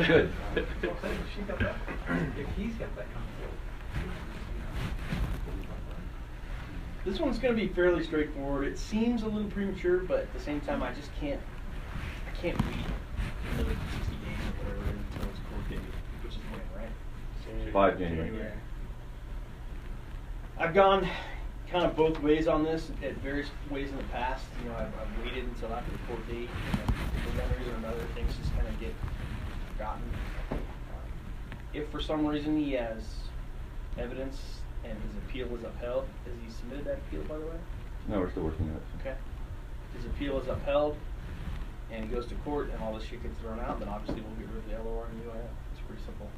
Good. She got that. If he's got that conflict. This one's going to be fairly straightforward. It seems a little premature, but at the same time, I just can't. I can't wait another 60 days or whatever until it's court date, which is when, right? 5 January. Yeah. I've gone kind of both ways on this at various ways in the past. You know, I've waited until after the court date, and for one reason or another, things just kind of get forgotten. If for some reason he has evidence and his appeal is upheld, has he submitted that appeal, by the way? No, we're still working on it. Okay. If his appeal is upheld and he goes to court and all this shit gets thrown out, then obviously we'll get rid of the LOR and UIL. It's pretty simple.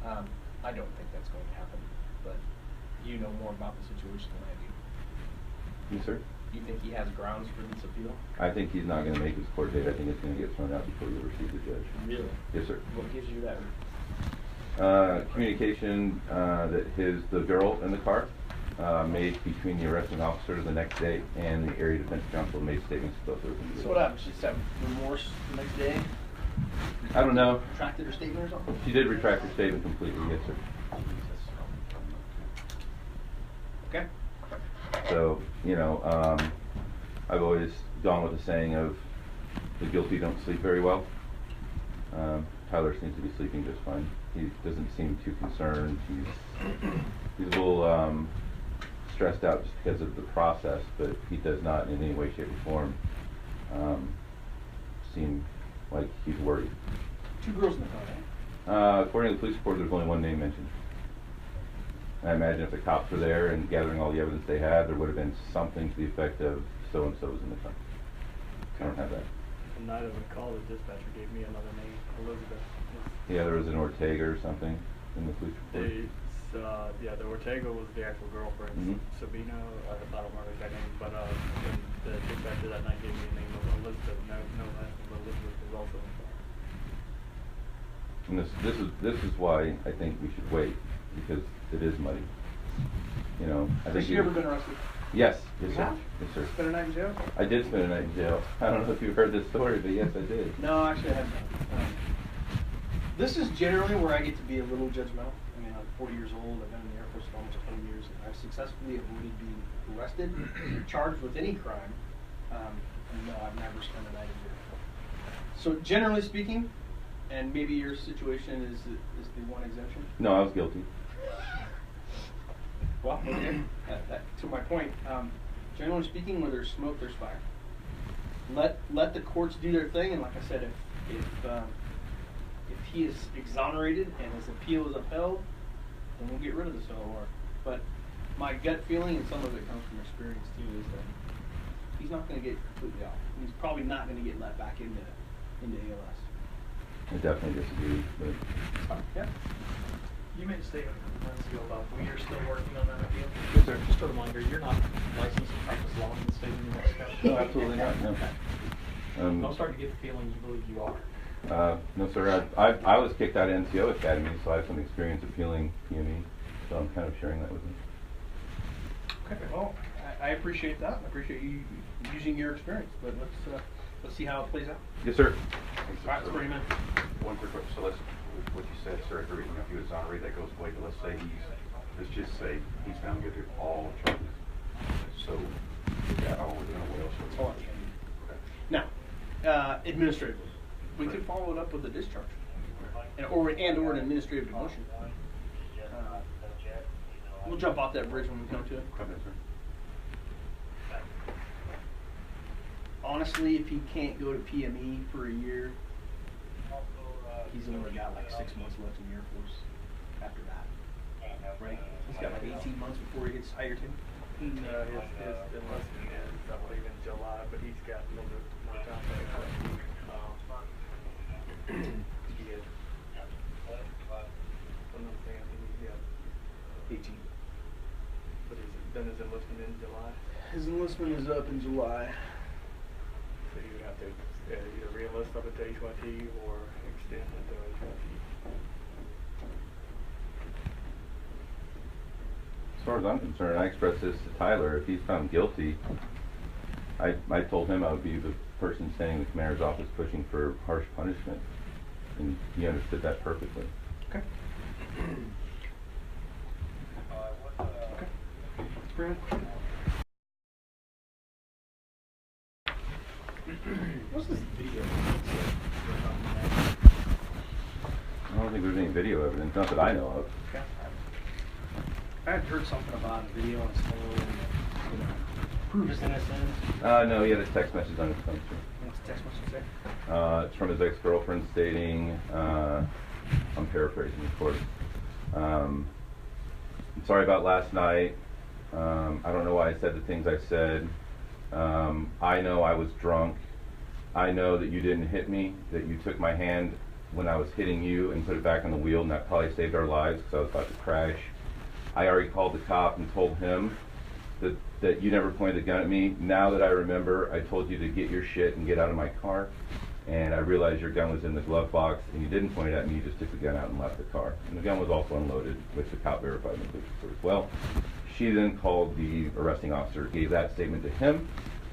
I don't think that's going to happen, but you know more about the situation than I do. Yes, sir. You think he has grounds for this appeal? I think he's not going to make his court date. I think it's going to get thrown out before you receive the judge. Really? Yes, sir. What gives you that? Communication that the girl in the car made between the arresting officer the next day and the area defense counsel made statements to both of them. So what happened? She just had remorse the next day? I don't know. Retracted her statement or something? She did retract her statement completely, yes, sir. Okay. So, you know, I've always gone with the saying of the guilty don't sleep very well. Tyler seems to be sleeping just fine. He doesn't seem too concerned. He's a little stressed out just because of the process, but he does not in any way, shape, or form seem like he's worried. 2 girls in the car, right? According to the police report, there's only one name mentioned. I imagine if the cops were there and gathering all the evidence they had, there would have been something to the effect of so-and-so's in the car. I don't have that. The night of the call, the dispatcher gave me another name, Elizabeth. Yeah, there was an Ortega or something in the police report. Yeah, the Ortega was the actual girlfriend. Sabina, I don't remember the exact name, but the dispatcher that night gave me the name of Elizabeth. No last name, but Elizabeth was also in the car. And this is why I think we should wait, because it is muddy. You know, I think. Has she ever been arrested? Yes, yes, You sir. have? Yes, sir. Spent a night in jail? I did spend a night in jail. I don't know if you've heard this story, but yes, I did. No, actually I haven't. This is generally where I get to be a little judgmental. I mean, I'm 40 years old. I've been in the Air Force for almost 20 years, and I've successfully avoided being arrested, charged with any crime. And no, I've never spent a night in jail. So generally speaking, and maybe your situation is the one exemption. No, I was guilty. Well, okay. To my point, generally speaking, where there's smoke, there's fire. Let the courts do their thing, and like I said, if he is exonerated and his appeal is upheld, then we'll get rid of this LOR. But my gut feeling, and some of it comes from experience too, is that he's not going to get completely off. He's probably not going to get let back into ALS. I definitely disagree, but Yeah. You made a statement months ago about we are still working on that appeal. Yes, sir. Just a reminder, you're not licensed to practice law in the state of New Mexico. no, absolutely not. No. I'm starting to get the feeling you believe you are. No, sir. I was kicked out of NCO Academy, so I have some experience appealing PME. So I'm kind of sharing that with you. Okay. Well, I appreciate that. I appreciate you using your experience. But let's see how it plays out. Yes, sir. All right, let's bring him in. One quick question. So let's, what you said, sir, if you exonerate, that goes away. But let's just say he's found guilty of all charges. So is that all we're doing? What else are we Hold on. doing? Now, administratively, we could follow it up with a discharge, or an administrative demotion. We'll jump off that bridge when we come to it. Okay, sir. Honestly, if he can't go to PME for a year, he's only got like 6 months left in the Air Force after that. Right? He's got like 18 months before he gets hired to. His enlistment is, I believe, in July, but he's got a little bit more time. He had, another thing, I think he had 18. But then his enlistment in July. His enlistment is up in July. So you would have to either re-enlist up at H1T or extend into H1T. As far as I'm concerned, I expressed this to Tyler. If he's found guilty, I told him I would be the person standing in the commander's office pushing for harsh punishment. and he understood that perfectly. Okay. Okay. Brad? What's this video? I don't think there's any video evidence, not that I know of. Okay. I had heard something about a video on his phone, you know, prove his innocence. No, he had a text message on his phone too. What's the text message say? It's from his ex-girlfriend stating, I'm paraphrasing, of course. I'm sorry about last night. I don't know why I said the things I said. I know I was drunk. I know that you didn't hit me, that you took my hand when I was hitting you and put it back on the wheel, and that probably saved our lives because I was about to crash. I already called the cop and told him that you never pointed the gun at me. Now that I remember, I told you to get your shit and get out of my car. And I realized your gun was in the glove box, and you didn't point it at me, you just took the gun out and left the car. And the gun was also unloaded, which the cop verified in the police report as well. She then called the arresting officer, gave that statement to him,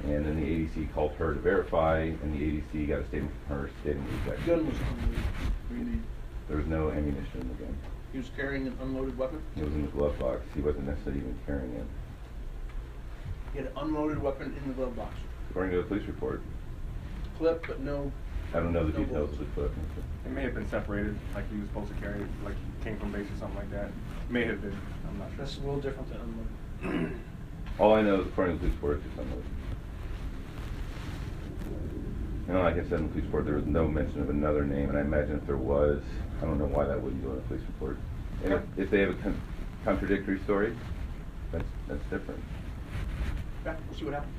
and then the ADC called her to verify, and the ADC got a statement from her stating the exact Gun was unloaded. Really? There was no ammunition in the gun. He was carrying an unloaded weapon? It was in the glove box. He wasn't necessarily even carrying it. He had an unloaded weapon in the glove box. According to the police report. Clip, but no. I don't know the No details bullets. of the clip. It may have been separated, like he was supposed to carry it, like he came from base or something like that. May have been, I'm not sure. That's a little different than unloaded. All I know is according to the police report, it's just unloaded. And like I said in the police report, there was no mention of another name, and I imagine if there was, I don't know why that wouldn't go in the police report. And if they have a contradictory story, that's different. Yeah, we'll see what happens.